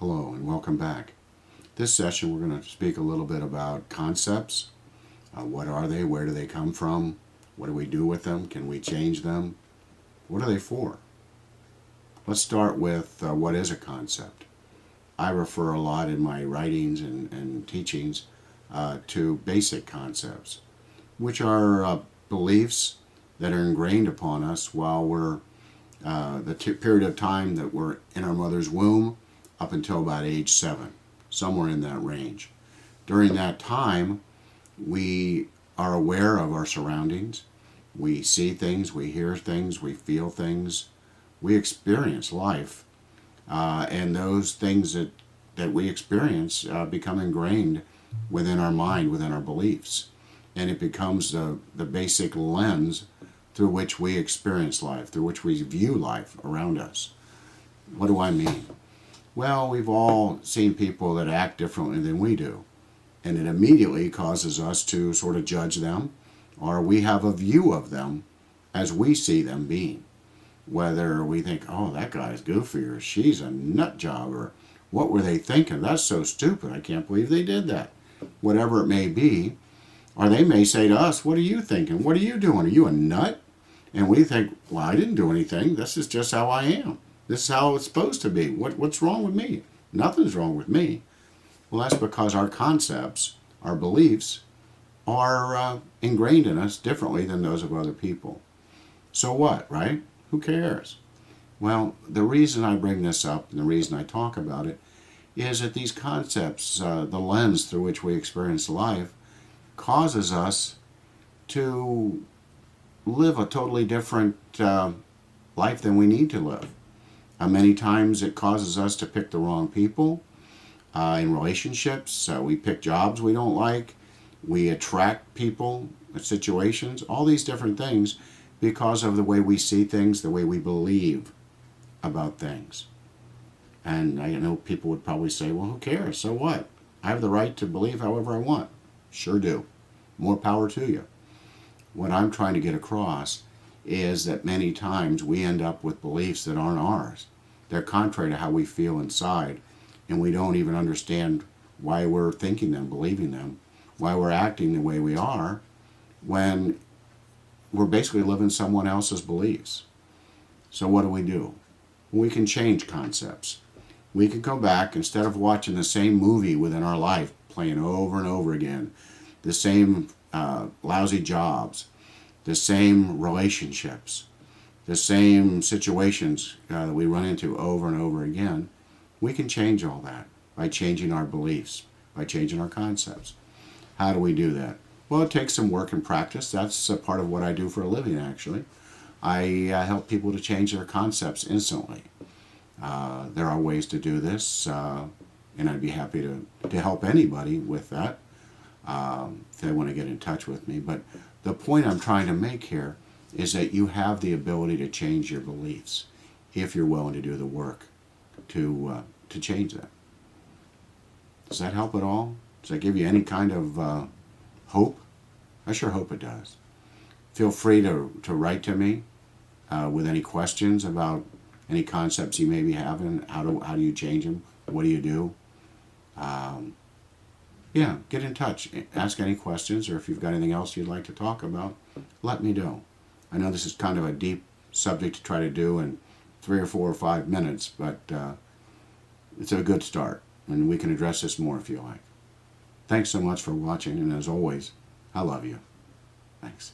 Hello and welcome back. This session we're going to speak a little bit about concepts. What are they? Where do they come from? What do we do with them? Can we change them? What are they for? Let's start with what is a concept. I refer a lot in my writings and teachings to basic concepts, which are beliefs that are ingrained upon us while we're the period of time that we're in our mother's womb up until about age 7, somewhere in that range. During that time, we are aware of our surroundings. We see things, we hear things, we feel things, we experience life. And those things that we experience become ingrained within our mind, within our beliefs. And it becomes the basic lens through which we experience life, through which we view life around us. What do I mean? Well, we've all seen people that act differently than we do, and it immediately causes us to sort of judge them, or we have a view of them as we see them being. Whether we think, oh, that guy's goofy, or she's a nut job, or what were they thinking? That's so stupid. I can't believe they did that. Whatever it may be. Or they may say to us, what are you thinking? What are you doing? Are you a nut? And we think, well, I didn't do anything. This is just how I am. This is how it's supposed to be. What's wrong with me? Nothing's wrong with me. Well, that's because our concepts, our beliefs, are ingrained in us differently than those of other people. So what, right? Who cares? Well, the reason I bring this up and the reason I talk about it is that these concepts, the lens through which we experience life, causes us to live a totally different life than we need to live. Many times it causes us to pick the wrong people in relationships. We pick jobs we don't like. We attract people, situations, all these different things because of the way we see things, the way we believe about things. And I know people would probably say, well, who cares? So what? I have the right to believe however I want. Sure do. More power to you. What I'm trying to get across is that many times we end up with beliefs that aren't ours. They're contrary to how we feel inside, and we don't even understand why we're thinking them, believing them, why we're acting the way we are, when we're basically living someone else's beliefs. So what do? We can change concepts. We can go back, instead of watching the same movie within our life playing over and over again, the same lousy jobs, the same relationships, the same situations that we run into over and over again, we can change all that by changing our beliefs, by changing our concepts. How do we do that? Well, it takes some work and practice. That's a part of what I do for a living, actually. I help people to change their concepts instantly. There are ways to do this, and I'd be happy to help anybody with that if they want to get in touch with me. But the point I'm trying to make here is that you have the ability to change your beliefs if you're willing to do the work to change that. Does that help at all? Does that give you any kind of hope? I sure hope it does. Feel free to write to me with any questions about any concepts you may be having. How do you change them? What do you do? Yeah, get in touch. Ask any questions, or if you've got anything else you'd like to talk about, let me know. I know this is kind of a deep subject to try to do in 3 or 4 or 5 minutes, but it's a good start, and we can address this more if you like. Thanks so much for watching, and as always, I love you. Thanks.